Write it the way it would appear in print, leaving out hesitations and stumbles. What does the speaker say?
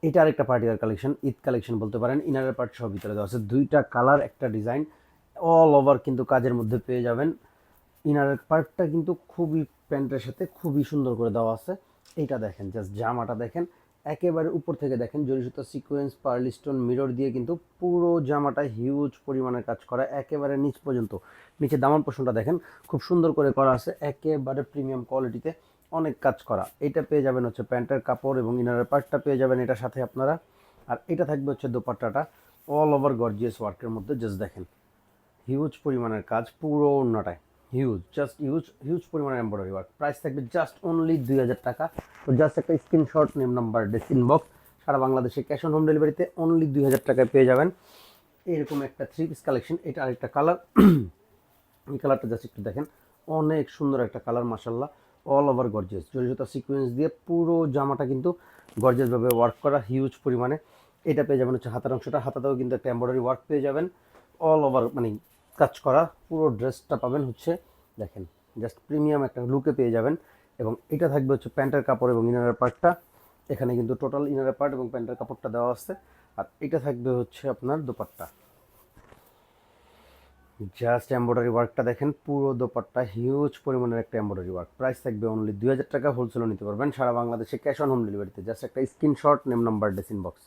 এটা আরেকটা পার্টিয়ার collection, Eid collection বলতে পারেন। ইনারের পার্ট সহ ভিতরে দেওয়া আছে, দুইটা কালার, একটা ডিজাইন, অল ওভার কিন্তু কাজের মধ্যে পেয়ে যাবেন। ইনারের পার্টটা কিন্তু খুবই প্যান্টের সাথে খুবই সুন্দর করে দেওয়া আছে। এইটা দেখেন, জাস্ট জামাটা দেখেন, একেবারে উপর থেকে দেখেন জরি সুতা সিকোয়েন্স পার্ল স্টোন মিরর দিয়ে কিন্তু পুরো জামাটা হিউজ পরিমাণের কাজ করা, একেবারে নিচ পর্যন্ত। নিচে দামান পোষণটা দেখেন খুব সুন্দর করে করা আছে, একেবারে প্রিমিয়াম কোয়ালিটিতে অনেক কাজ করা। এটা পেয়ে যাবেন হচ্ছে প্যান্টের কাপড় এবং ইনারের পার্টটা পেয়ে যাবেন এটার সাথে আপনারা। আর এটা থাকবে হচ্ছে দোপাট্টাটা, অল ওভার গর্জিয়াস ওয়ার্কের মধ্যে। জাস্ট দেখেন হিউজ পরিমাণের কাজ পুরো ওড়নাটায়, হিউজ, জাস্ট হিউজ হিউজ পরিমাণের এমব্রয়ডারি ওয়ার্ক। প্রাইস থাকবে জাস্ট অনলি 2000 টাকা। তো জাস্ট একটা স্ক্রিনশট, নেম নাম্বার, ডেস ইনবক্স, সারা বাংলাদেশে ক্যাশ অন হোম ডেলিভারিতে অনলি 2000 টাকায় পেয়ে যাবেন এরকম একটা থ্রি পিস কালেকশন। এটা আরেকটা কালার, এই কালারটা জাস্ট একটু দেখেন, অনেক সুন্দর একটা কালার মাশাল্লাহ, অল ওভার গর্জিয়াস জরি সুতা সিকোয়েন্স দিয়ে পুরো জামাটা কিন্তু গর্জিয়াসভাবে ওয়ার্ক করা হিউজ পরিমাণে। এটা পেয়ে যাবেন হচ্ছে হাতার অংশটা, হাতাতেও কিন্তু একটা এমব্রয়ডারি ওয়ার্ক পেয়ে যাবেন, অল ওভার মানে কাজ করা। পুরো ড্রেসটা পাবেন হচ্ছে দেখেন জাস্ট প্রিমিয়াম একটা লুকে পেয়ে যাবেন। এবং এটা থাকবে হচ্ছে প্যান্টের কাপড় এবং ইনারের পার্টটা, এখানে কিন্তু টোটাল ইনারের পার্ট এবং প্যান্টের কাপড়টা দেওয়া আছে। আর এটা থাকবে হচ্ছে আপনার দোপাট্টা, জাস্ট এমব্রয়ডারি ওয়ার্কটা দেখেন, পুরো দোপাট্টা হিউজ পরিমাণের একটা এমব্রয়ডারি ওয়ার্ক। প্রাইস থাকবে অনলি 2000 টাকা, হোলসেলও নিতে পারবেন সারা বাংলাদেশে ক্যাশ অন হোম ডেলিভারিতে। জাস্ট একটা স্ক্রিনশট, নেম নাম্বার, ডেস ইনবক্স।